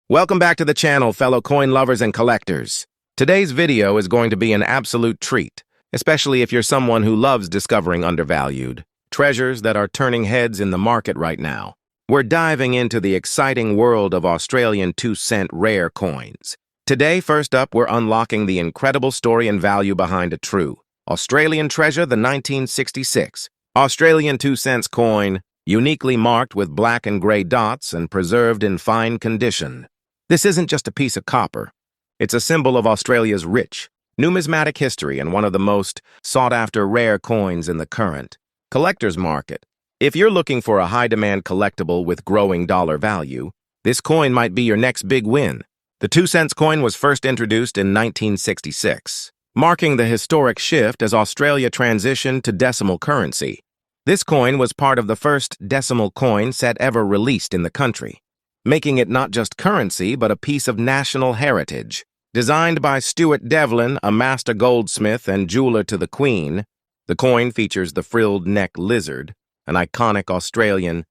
Welcome back to the channel, fellow coin lovers and collectors. Today's video is going to be an absolute treat, especially if you're someone who loves discovering undervalued treasures that are turning heads in the market right now. We're diving into the exciting world of Australian 2-cent rare coins. Today, first up, we're unlocking the incredible story and value behind a true Australian treasure, the 1966 Australian 2-cent coin, uniquely marked with black and gray dots and preserved in fine condition. This isn't just a piece of copper. It's a symbol of Australia's rich numismatic history and one of the most sought-after rare coins in the current collector's market. If you're looking for a high-demand collectible with growing dollar value, this coin might be your next big win. The 2-cent coin was first introduced in 1966, marking the historic shift as Australia transitioned to decimal currency. This coin was part of the first decimal coin set ever released in the country, making it not just currency, but a piece of national heritage. Designed by Stuart Devlin, a master goldsmith and jeweler to the Queen, the coin features the frilled neck lizard, an iconic Australian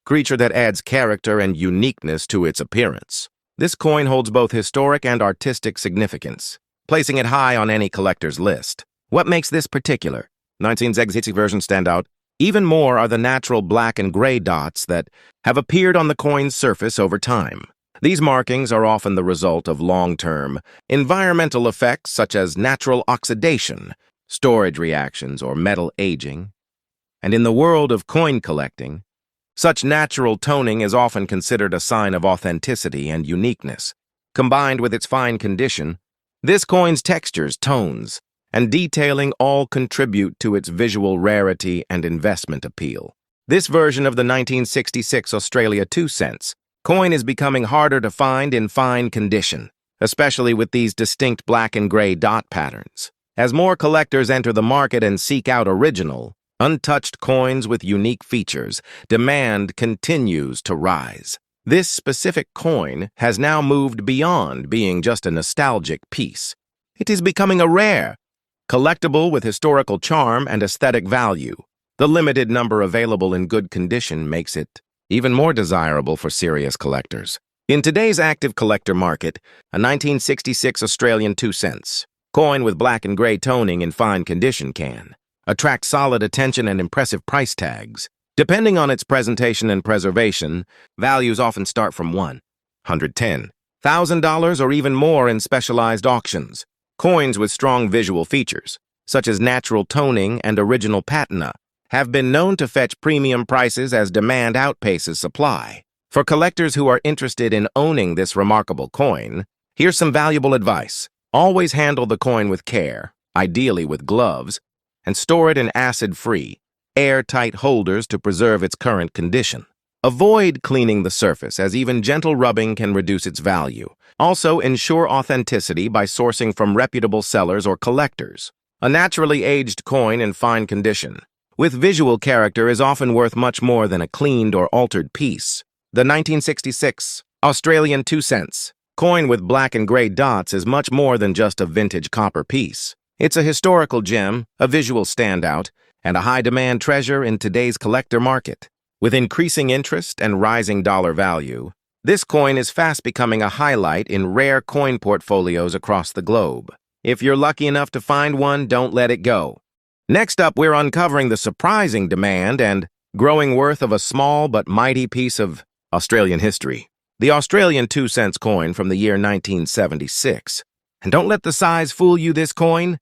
creature that adds character and uniqueness to its appearance. This coin holds both historic and artistic significance, placing it high on any collector's list. What makes this particular 1966 version stand out even more are the natural black and gray dots that have appeared on the coin's surface over time. These markings are often the result of long-term environmental effects such as natural oxidation, storage reactions, or metal aging. And in the world of coin collecting, such natural toning is often considered a sign of authenticity and uniqueness. Combined with its fine condition, this coin's textures, tones, and detailing all contribute to its visual rarity and investment appeal. This version of the 1966 Australia 2-cent coin is becoming harder to find in fine condition, especially with these distinct black and gray dot patterns. As more collectors enter the market and seek out original, untouched coins with unique features, demand continues to rise. This specific coin has now moved beyond being just a nostalgic piece. It is becoming a rare, collectible with historical charm and aesthetic value. The limited number available in good condition makes it even more desirable for serious collectors. In today's active collector market, a 1966 Australian 2-cent coin with black and gray toning in fine condition can attract solid attention and impressive price tags. Depending on its presentation and preservation, values often start from $110,000 or even more in specialized auctions. Coins with strong visual features, such as natural toning and original patina, have been known to fetch premium prices as demand outpaces supply. For collectors who are interested in owning this remarkable coin, here's some valuable advice. Always handle the coin with care, ideally with gloves, and store it in acid-free, airtight holders to preserve its current condition. Avoid cleaning the surface, as even gentle rubbing can reduce its value. Also, ensure authenticity by sourcing from reputable sellers or collectors. A naturally aged coin in fine condition, with visual character, is often worth much more than a cleaned or altered piece. The 1966 Australian 2-cent coin with black and gray dots is much more than just a vintage copper piece. It's a historical gem, a visual standout, and a high-demand treasure in today's collector market. With increasing interest and rising dollar value, this coin is fast becoming a highlight in rare coin portfolios across the globe. If you're lucky enough to find one, don't let it go. Next up, we're uncovering the surprising demand and growing worth of a small but mighty piece of Australian history. The Australian 2-cent coin from the year 1976. And don't let the size fool you. This coin,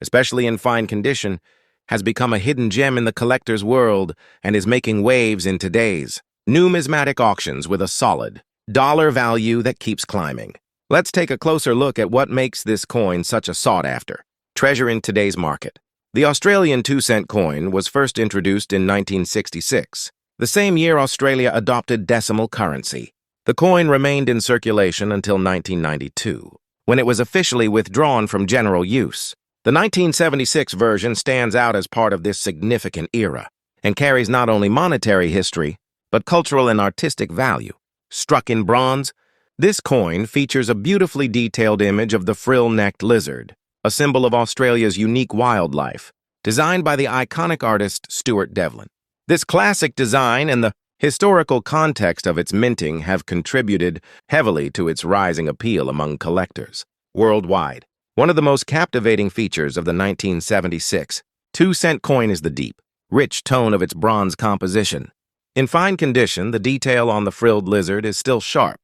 especially in fine condition, has become a hidden gem in the collector's world and is making waves in today's numismatic auctions with a solid dollar value that keeps climbing. Let's take a closer look at what makes this coin such a sought-after treasure in today's market. The Australian 2-cent coin was first introduced in 1966, the same year Australia adopted decimal currency. The coin remained in circulation until 1992, when it was officially withdrawn from general use. The 1976 version stands out as part of this significant era and carries not only monetary history, but cultural and artistic value. Struck in bronze, this coin features a beautifully detailed image of the frill-necked lizard, a symbol of Australia's unique wildlife, designed by the iconic artist Stuart Devlin. This classic design and the Historical context of its minting have contributed heavily to its rising appeal among collectors worldwide. One of the most captivating features of the 1976 2-cent coin is the deep, rich tone of its bronze composition. In fine condition, the detail on the frilled lizard is still sharp,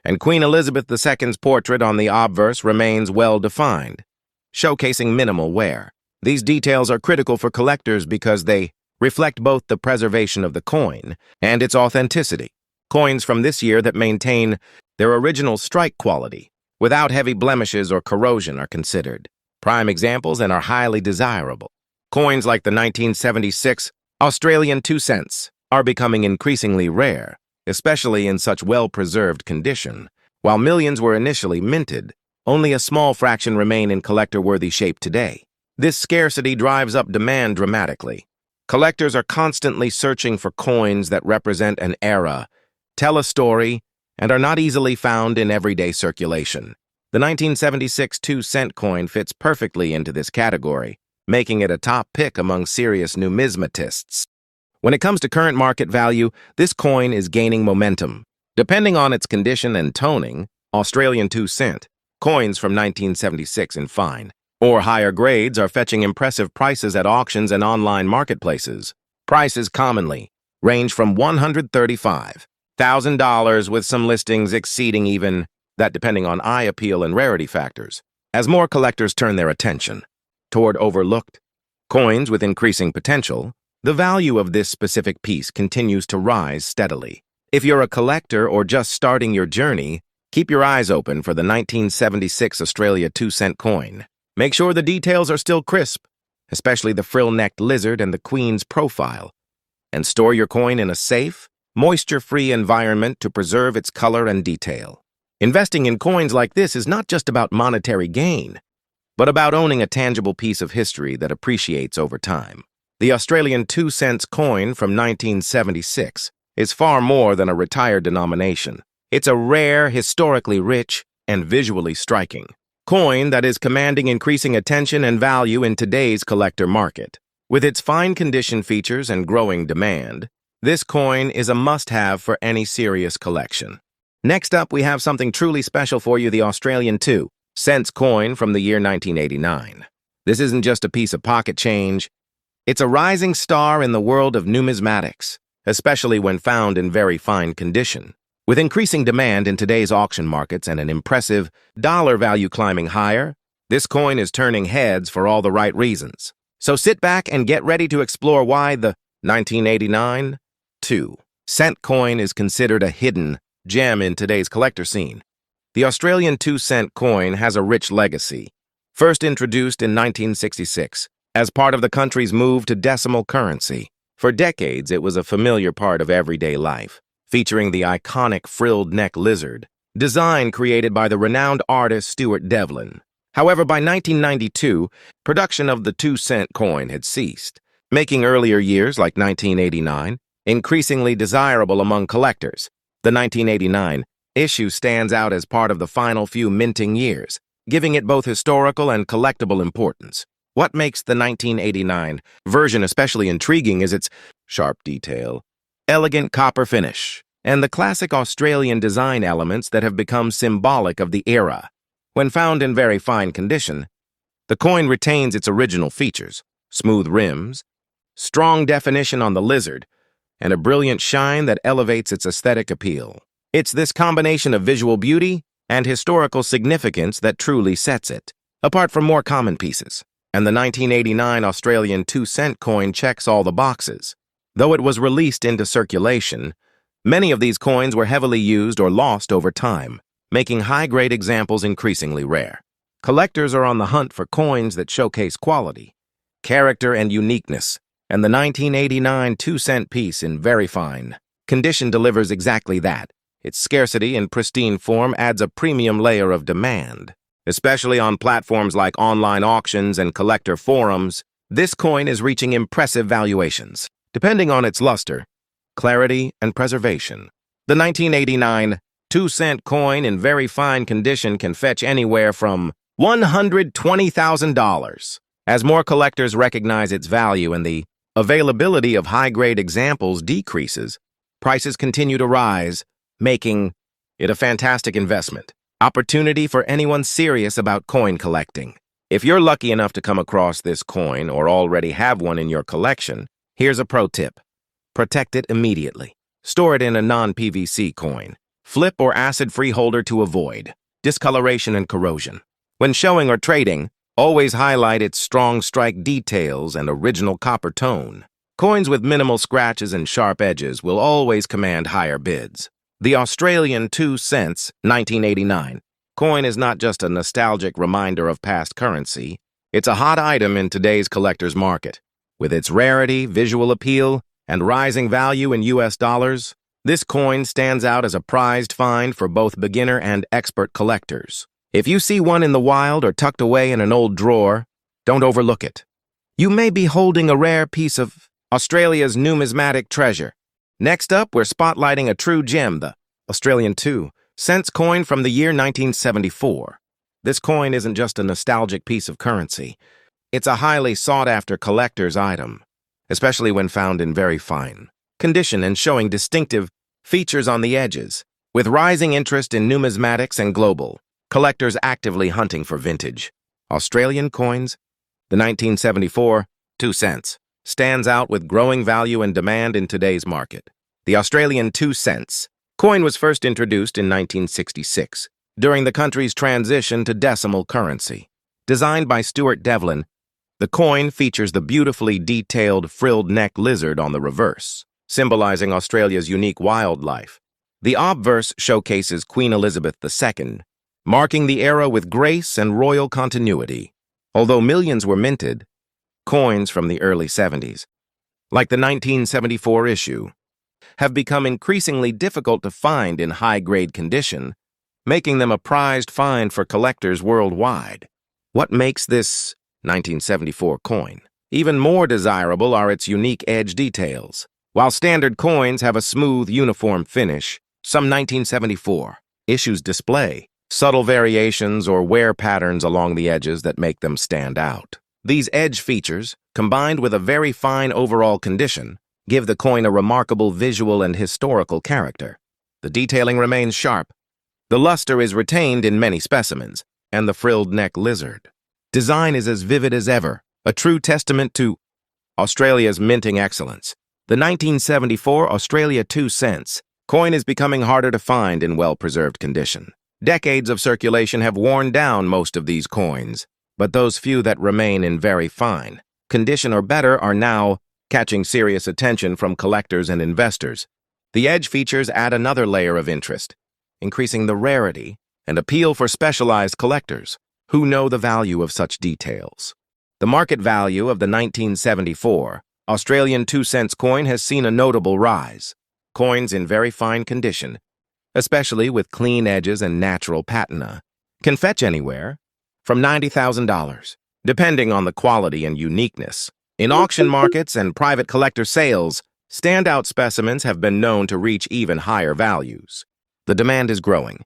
and Queen Elizabeth II's portrait on the obverse remains well-defined, showcasing minimal wear. These details are critical for collectors because they reflect both the preservation of the coin and its authenticity. Coins from this year that maintain their original strike quality without heavy blemishes or corrosion are considered prime examples and are highly desirable. Coins like the 1976 Australian 2 cents are becoming increasingly rare, especially in such well-preserved condition. While millions were initially minted, only a small fraction remain in collector-worthy shape today. This scarcity drives up demand dramatically. Collectors are constantly searching for coins that represent an era, tell a story, and are not easily found in everyday circulation. The 1976 2-cent coin fits perfectly into this category, making it a top pick among serious numismatists. When it comes to current market value, this coin is gaining momentum. Depending on its condition and toning, Australian 2 cent coins from 1976 in fine or higher grades are fetching impressive prices at auctions and online marketplaces. Prices commonly range from $135,000 with some listings exceeding even that depending on eye appeal and rarity factors. As more collectors turn their attention toward overlooked coins with increasing potential, the value of this specific piece continues to rise steadily. If you're a collector or just starting your journey, keep your eyes open for the 1976 Australia 2 cent coin. Make sure the details are still crisp, especially the frill-necked lizard and the Queen's profile, and store your coin in a safe, moisture-free environment to preserve its color and detail. Investing in coins like this is not just about monetary gain, but about owning a tangible piece of history that appreciates over time. The Australian 2 cents coin from 1976 is far more than a retired denomination. It's a rare, historically rich, and visually striking coin that is commanding increasing attention and value in today's collector market. With its fine condition features and growing demand, this coin is a must-have for any serious collection. Next up, we have something truly special for you, the Australian 2 cents coin from the year 1989. This isn't just a piece of pocket change. It's a rising star in the world of numismatics, especially when found in very fine condition. With increasing demand in today's auction markets and an impressive dollar value climbing higher, this coin is turning heads for all the right reasons. So sit back and get ready to explore why the 1989 2 cent coin is considered a hidden gem in today's collector scene. The Australian 2 cent coin has a rich legacy. First introduced in 1966 as part of the country's move to decimal currency, for decades it was a familiar part of everyday life, featuring the iconic frilled neck lizard, design created by the renowned artist Stuart Devlin. However, by 1992, production of the 2 cent coin had ceased, making earlier years like 1989 increasingly desirable among collectors. The 1989 issue stands out as part of the final few minting years, giving it both historical and collectible importance. What makes the 1989 version especially intriguing is its sharp detail, elegant copper finish, and the classic Australian design elements that have become symbolic of the era. When found in very fine condition, the coin retains its original features: smooth rims, strong definition on the lizard, and a brilliant shine that elevates its aesthetic appeal. It's this combination of visual beauty and historical significance that truly sets it apart from more common pieces. And the 1989 Australian 2 cent coin checks all the boxes. Though it was released into circulation, many of these coins were heavily used or lost over time, making high-grade examples increasingly rare. Collectors are on the hunt for coins that showcase quality, character, and uniqueness, and the 1989 2 cent piece in very fine condition delivers exactly that. Its scarcity in pristine form adds a premium layer of demand. Especially on platforms like online auctions and collector forums, this coin is reaching impressive valuations, depending on its luster, clarity, and preservation. The 1989 2 cent coin in very fine condition can fetch anywhere from $120,000. As more collectors recognize its value and the availability of high-grade examples decreases, prices continue to rise, making it a fantastic investment. Opportunity for anyone serious about coin collecting. If you're lucky enough to come across this coin or already have one in your collection, here's a pro tip. Protect it immediately. Store it in a non-PVC coin. Flip or acid-free holder to avoid discoloration and corrosion. When showing or trading, always highlight its strong strike details and original copper tone. Coins with minimal scratches and sharp edges will always command higher bids. The Australian 2 cents, 1989, coin is not just a nostalgic reminder of past currency, it's a hot item in today's collector's market. With its rarity, visual appeal, and rising value in US dollars, this coin stands out as a prized find for both beginner and expert collectors. If you see one in the wild or tucked away in an old drawer, don't overlook it. You may be holding a rare piece of Australia's numismatic treasure. Next up, we're spotlighting a true gem, the Australian 2 cents coin from the year 1974. This coin isn't just a nostalgic piece of currency. It's a highly sought-after collector's item, especially when found in very fine condition and showing distinctive features on the edges. With rising interest in numismatics and global collectors actively hunting for vintage Australian coins, the 1974 2 cents stands out with growing value and demand in today's market. The Australian 2 cents coin was first introduced in 1966 during the country's transition to decimal currency. Designed by Stuart Devlin, the coin features the beautifully detailed frilled neck lizard on the reverse, symbolizing Australia's unique wildlife. The obverse showcases Queen Elizabeth II, marking the era with grace and royal continuity. Although millions were minted, coins from the early 70s, like the 1974 issue, have become increasingly difficult to find in high-grade condition, making them a prized find for collectors worldwide. What makes this 1974 coin even more desirable are its unique edge details. While standard coins have a smooth, uniform finish, some 1974 issues display subtle variations or wear patterns along the edges that make them stand out. These edge features, combined with a very fine overall condition, give the coin a remarkable visual and historical character. The detailing remains sharp. The luster is retained in many specimens, and the frilled neck lizard design is as vivid as ever, a true testament to Australia's minting excellence. The 1974 Australia 2 cents coin is becoming harder to find in well-preserved condition. Decades of circulation have worn down most of these coins, but those few that remain in very fine condition or better are now catching serious attention from collectors and investors. The edge features add another layer of interest, increasing the rarity and appeal for specialized collectors who know the value of such details. The market value of the 1974 Australian 2 cents coin has seen a notable rise. Coins in very fine condition, especially with clean edges and natural patina, can fetch anywhere from $90,000, depending on the quality and uniqueness. In auction markets and private collector sales, standout specimens have been known to reach even higher values. The demand is growing,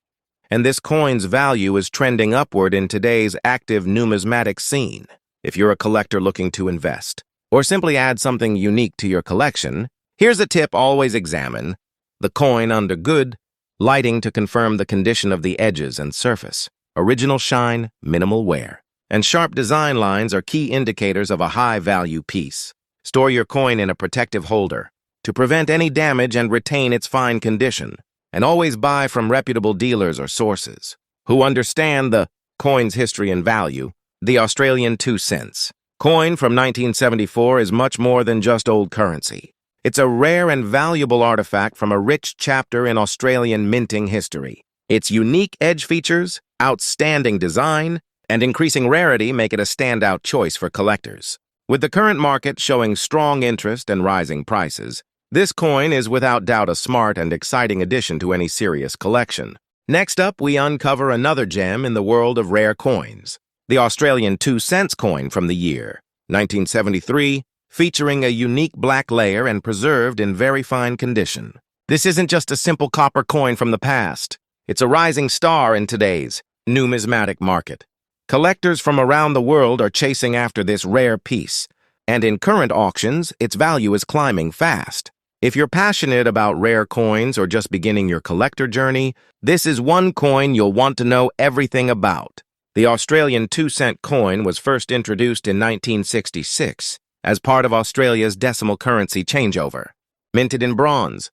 and this coin's value is trending upward in today's active numismatic scene. If you're a collector looking to invest, or simply add something unique to your collection, here's a tip: always examine the coin under good lighting to confirm the condition of the edges and surface. Original shine, minimal wear, and sharp design lines are key indicators of a high-value piece. Store your coin in a protective holder to prevent any damage and retain its fine condition. And always buy from reputable dealers or sources who understand the coin's history and value. The Australian 2 cents coin from 1974 is much more than just old currency. It's a rare and valuable artifact from a rich chapter in Australian minting history. Its unique edge features, outstanding design, and increasing rarity make it a standout choice for collectors. With the current market showing strong interest and rising prices, this coin is without doubt a smart and exciting addition to any serious collection. Next up, we uncover another gem in the world of rare coins, the Australian 2 cents coin from the year 1973, featuring a unique black layer and preserved in very fine condition. This isn't just a simple copper coin from the past. It's a rising star in today's numismatic market. Collectors from around the world are chasing after this rare piece, and in current auctions, its value is climbing fast. If you're passionate about rare coins or just beginning your collector journey, this is one coin you'll want to know everything about. The Australian 2-cent coin was first introduced in 1966 as part of Australia's decimal currency changeover. Minted in bronze,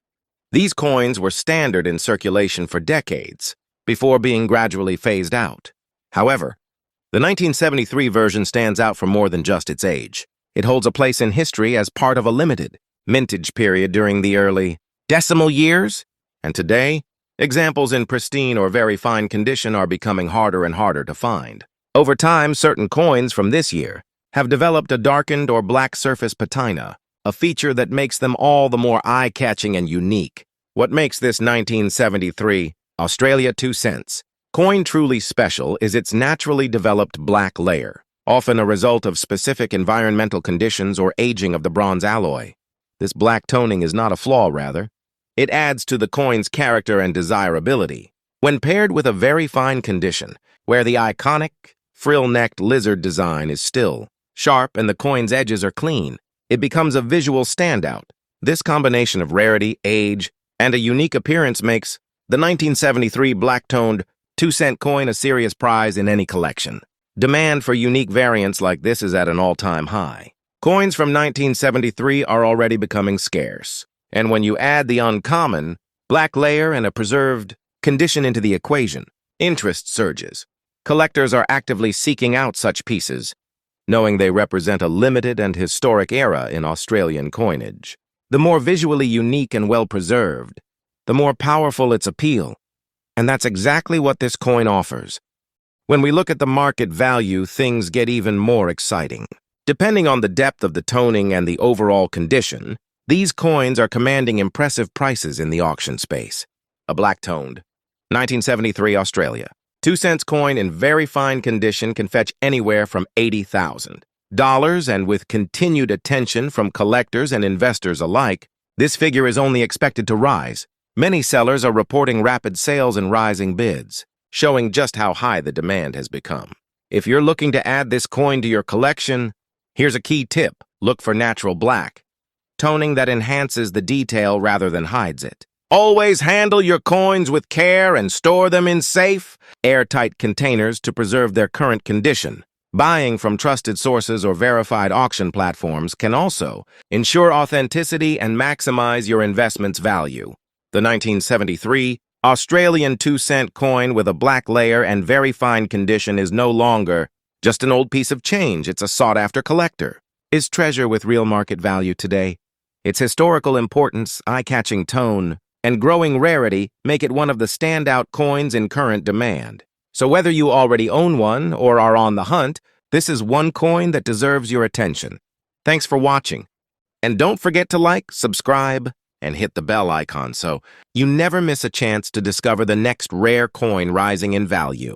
these coins were standard in circulation for decades before being gradually phased out. However, the 1973 version stands out for more than just its age. It holds a place in history as part of a limited mintage period during the early decimal years, and today, examples in pristine or very fine condition are becoming harder and harder to find. Over time, certain coins from this year have developed a darkened or black surface patina, a feature that makes them all the more eye-catching and unique. What makes this 1973 Australia 2 cents coin truly special is its naturally developed black layer, often a result of specific environmental conditions or aging of the bronze alloy. This black toning is not a flaw, rather. It adds to the coin's character and desirability. When paired with a very fine condition, where the iconic, frill-necked lizard design is still sharp and the coin's edges are clean, it becomes a visual standout. This combination of rarity, age, and a unique appearance makes the 1973 black-toned 2-cent coin a serious prize in any collection. Demand for unique variants like this is at an all-time high. Coins from 1973 are already becoming scarce, and when you add the uncommon, black layer and a preserved condition into the equation, interest surges. Collectors are actively seeking out such pieces, knowing they represent a limited and historic era in Australian coinage. The more visually unique and well-preserved, the more powerful its appeal, and that's exactly what this coin offers. When we look at the market value, things get even more exciting. Depending on the depth of the toning and the overall condition, these coins are commanding impressive prices in the auction space. A black-toned 1973 Australia 2 cents coin in very fine condition can fetch anywhere from $80,000, and with continued attention from collectors and investors alike, this figure is only expected to rise. Many sellers are reporting rapid sales and rising bids, showing just how high the demand has become. If you're looking to add this coin to your collection, here's a key tip: look for natural black, toning that enhances the detail rather than hides it. Always handle your coins with care and store them in safe, airtight containers to preserve their current condition. Buying from trusted sources or verified auction platforms can also ensure authenticity and maximize your investment's value. The 1973 Australian 2-cent coin with a black layer and very fine condition is no longer just an old piece of change. It's a sought-after collector. Is treasure with real market value today. Its historical importance, eye-catching tone, and growing rarity make it one of the standout coins in current demand. So whether you already own one or are on the hunt, this is one coin that deserves your attention. Thanks for watching. And don't forget to like, subscribe, and hit the bell icon so you never miss a chance to discover the next rare coin rising in value.